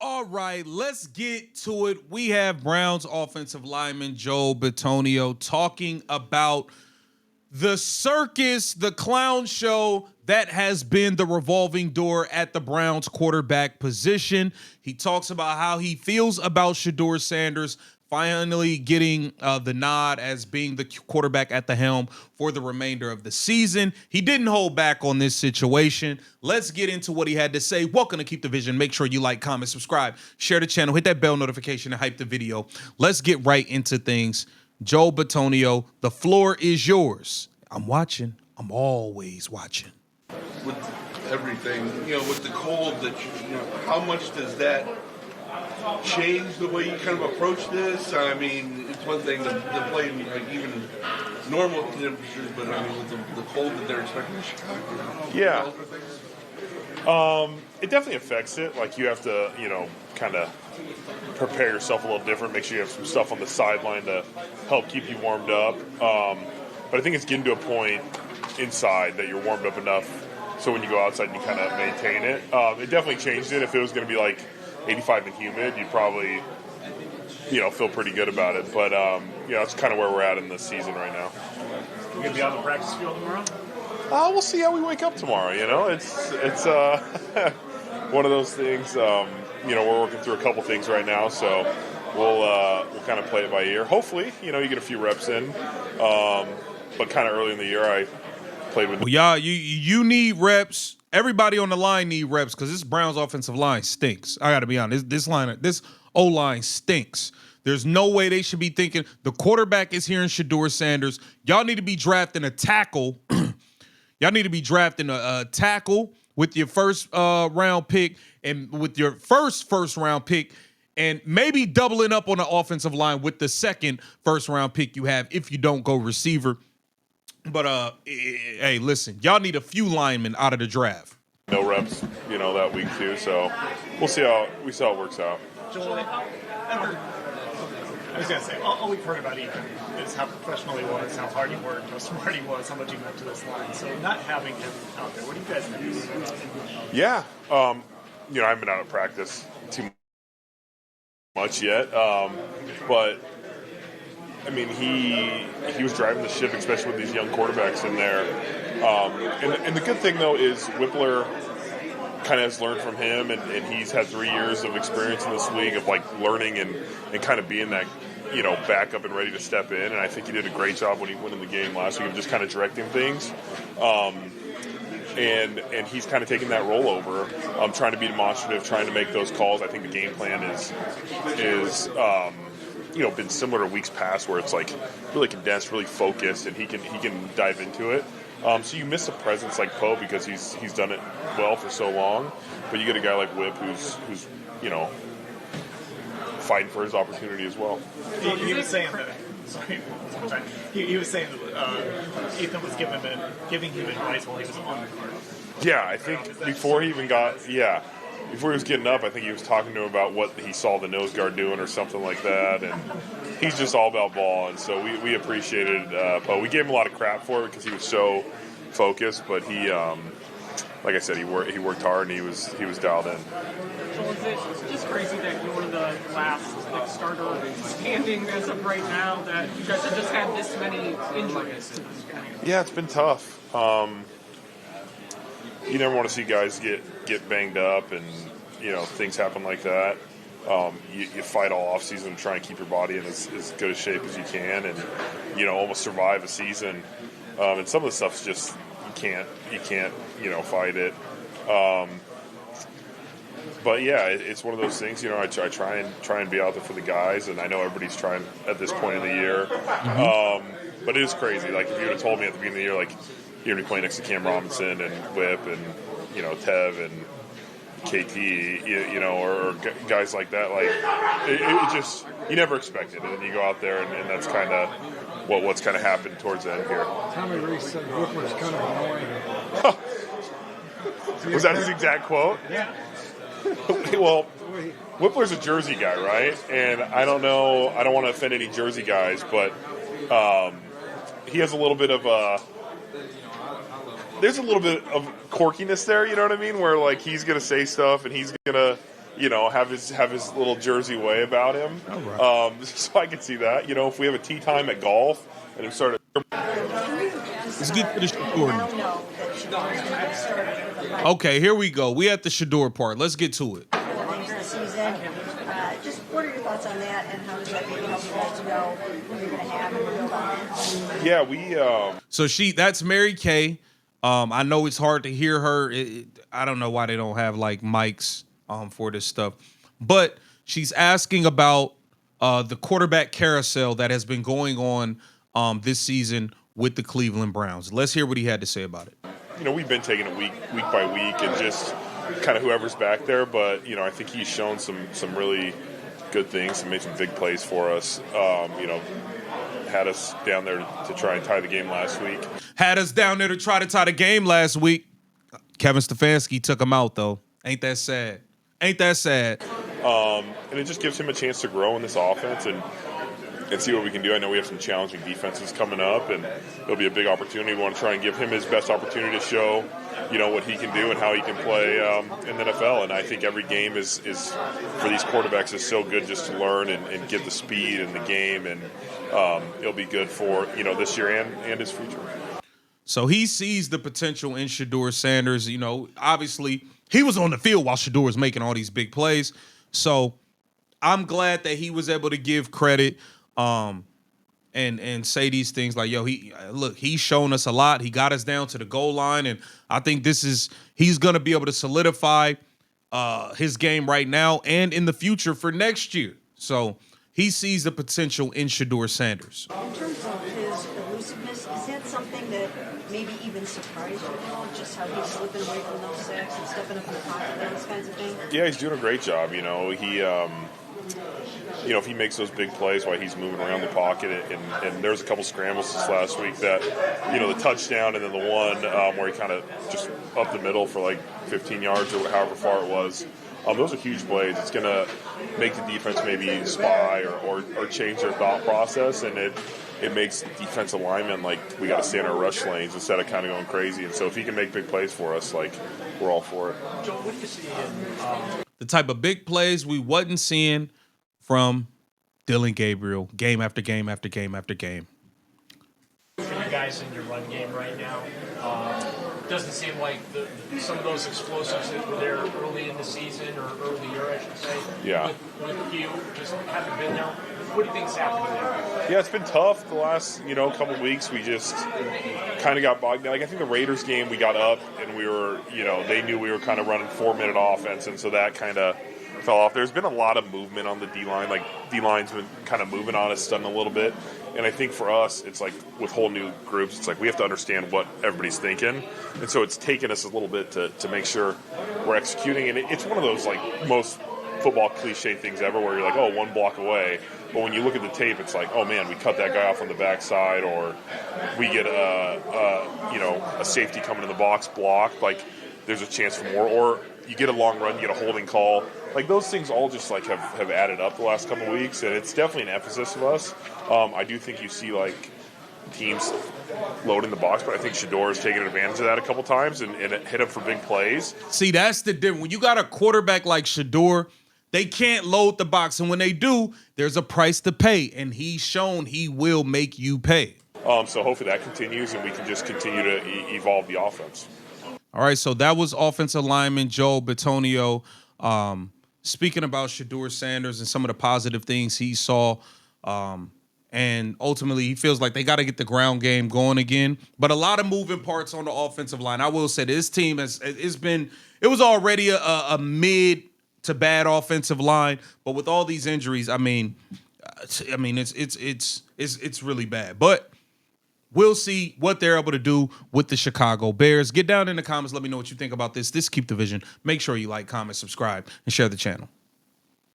All right, let's get to it. We have Browns offensive lineman Joe Bitonio talking about the circus, the clown show that has been the revolving door at the Browns quarterback position. He talks about how he feels about Shedeur Sanders finally getting the nod as being the quarterback at the helm for the remainder of the season. He didn't hold back on this situation. Let's get into what he had to say. Welcome to Keep the Vision. Make sure you like, comment, subscribe, share the channel, hit that bell notification, and hype the video. Let's get right into things. Joe Bitonio, the floor is yours. I'm watching. I'm always watching. With everything, with the cold, how much does that change the way you kind of approach this? I mean, it's one thing to play in even normal temperatures, but I mean, with the cold that they're expecting in Chicago. Yeah. It definitely affects it. Like, you have to, kind of prepare yourself a little different, make sure you have some stuff on the sideline to help keep you warmed up. But I think it's getting to a point inside that you're warmed up enough so when you go outside you kind of maintain it. It definitely changed it. If it was going to be like 85 and humid, you'd probably, feel pretty good about it. But, that's kind of where we're at in the season right now. You going to be on the practice field tomorrow? We'll see how we wake up tomorrow. It's one of those things. We're working through a couple things right now, so we'll kind of play it by ear. Hopefully, you get a few reps in. But kind of early in the year, I played with. Well, y'all, you need reps. Everybody on the line need reps because this Browns offensive line stinks. I got to be honest. This O-line stinks. There's no way they should be thinking the quarterback is here in Shedeur Sanders. Y'all need to be drafting a tackle. Y'all need to be drafting a tackle with your first round pick and with your first round pick, and maybe doubling up on the offensive line with the second first round pick you have if you don't go receiver. But hey, listen, y'all need a few linemen out of the draft. No reps, that week too. So we'll see how it works out. Joel, I was gonna say all we've heard about Ethan is how professional he was, how hard he worked, how smart he was, how much he meant to this line. So not having him out there, what do you guys think? Yeah, I haven't been out of practice too much yet, but I mean, he was driving the ship, especially with these young quarterbacks in there. And the good thing, though, is Whippler kind of has learned from him, and he's had 3 years of experience in this league of, learning and kind of being that, backup and ready to step in. And I think he did a great job when he went in the game last week of just kind of directing things. And he's kind of taking that role over, trying to be demonstrative, trying to make those calls. I think the game plan is been similar to weeks past where it's really condensed, really focused, and he can dive into it. So you miss a presence like Poe because he's done it well for so long, but you get a guy like Whip who's fighting for his opportunity as well. He was saying that. Sorry, he was saying that Ethan was giving him advice while he was on the court. Yeah, I think before he was getting up, I think he was talking to him about what he saw the nose guard doing or something like that, and he's just all about ball, and so we appreciated Poe. We gave him a lot of crap for it because he was so focused, but he, like I said, he worked hard and he was dialed in. So is it just crazy that you're one of the last starter standing as of right now, that you guys have just had this many injuries to this point? Yeah, it's been tough. You never want to see guys get banged up and things happen like that. You fight all offseason to try and keep your body in as good a shape as you can, and almost survive a season. And some of the stuff's just you can't fight it. But yeah, it's one of those things. I try and be out there for the guys, and I know everybody's trying at this point in the year. But it is crazy. Like, if you would have told me at the beginning of the year, you're going to be playing next to Cam Robinson and Whip and Tev and KT, or guys like that. It just, you never expect it, and you go out there, and that's kind of what's kind of happened towards the end here. Tommy Reese said Whippler's kind of annoying. Was that his exact quote? Yeah. Well, Whippler's a Jersey guy, right? And I don't know, I don't want to offend any Jersey guys, but he has a little bit of there's a little bit of quirkiness there, you know what I mean? Where he's going to say stuff and he's going to have his little Jersey way about him. All right. So I can see that. If we have a tea time at golf and we start Let's get to the Shedeur. Okay, here we go. We at the Shedeur part. Let's get to it. Season. Just what are your thoughts on that, and how does that maybe help you guys to know who you're going to have and build on that? Yeah, we. So that's Mary Kay. I know it's hard to hear her. I don't know why they don't have like mics for this stuff, but she's asking about the quarterback carousel that has been going on this season with the Cleveland Browns. Let's hear what he had to say about it. We've been taking it week by week and just kind of whoever's back there, but I think he's shown some really good things and made some big plays for us. Had us down there to try and tie the game last week. Had us down there to try to tie the game last week. Kevin Stefanski took him out, though. Ain't that sad? Ain't that sad? And it just gives him a chance to grow in this offense and see what we can do. I know we have some challenging defenses coming up, and it'll be a big opportunity. We want to try and give him his best opportunity to show, what he can do and how he can play in the NFL. And I think every game is for these quarterbacks is so good just to learn and get the speed in the game, and it'll be good for this year and his future. So he sees the potential in Shedeur Sanders. Obviously he was on the field while Shedeur was making all these big plays. So I'm glad that he was able to give credit and say these things like, he's shown us a lot. He got us down to the goal line, and I think he's going to be able to solidify his game right now and in the future for next year. So he sees the potential in Shedeur Sanders. In terms of his elusiveness, is that something that maybe even surprised you at all? Just how he's slipping away from those sacks and stepping up in the pocket, those kinds of things? Yeah, he's doing a great job. If he makes those big plays while he's moving around the pocket, and there's a couple scrambles this last week that, the touchdown and then the one where he kind of just up the middle for like 15 yards or however far it was. Those are huge plays. It's going to make the defense maybe spy or change their thought process, and it makes defensive linemen like we got to stay in our rush lanes instead of kind of going crazy. And so if he can make big plays for us, like we're all for it. Joe, what do you see in The type of big plays we wasn't seeing from Dillon Gabriel game after game after game after game. for you guys in your run game right now? Doesn't seem like some of those explosives that were there early in the season or earlier, I should say. Yeah. With you, just haven't been there. What do you think's happening there? Yeah, it's been tough the last, couple of weeks. We just kind of got bogged down. Like, I think the Raiders game, we got up and we were, they knew we were kind of running 4-minute offense, and so that kind of fell off. There's been a lot of movement on the D-line. Like, D-line's been kind of moving on us a little bit. And I think for us, it's like with whole new groups, it's like we have to understand what everybody's thinking. And so it's taken us a little bit to make sure we're executing. And it's one of those, like, most football cliche things ever where you're like, oh, one block away. But when you look at the tape, it's like, oh, man, we cut that guy off on the backside, or we get a safety coming in the box block. Like, there's a chance for more. Or you get a long run, you get a holding call. Like, those things all just, like, have added up the last couple of weeks, and it's definitely an emphasis of us. I do think you see, like, teams loading the box, but I think Shedeur has taken advantage of that a couple times and it hit him for big plays. See, that's the difference. When you got a quarterback like Shedeur, they can't load the box, and when they do, there's a price to pay, and he's shown he will make you pay. So hopefully that continues, and we can just continue to evolve the offense. All right, so that was offensive lineman Joe Bitonio speaking about Shedeur Sanders and some of the positive things he saw. And ultimately, he feels like they got to get the ground game going again. But a lot of moving parts on the offensive line. I will say this team it was already a mid to bad offensive line, but with all these injuries, it's really bad. But we'll see what they're able to do with the Chicago Bears. Get down in the comments. Let me know what you think about this. This Keep the Vision. Make sure you like, comment, subscribe, and share the channel.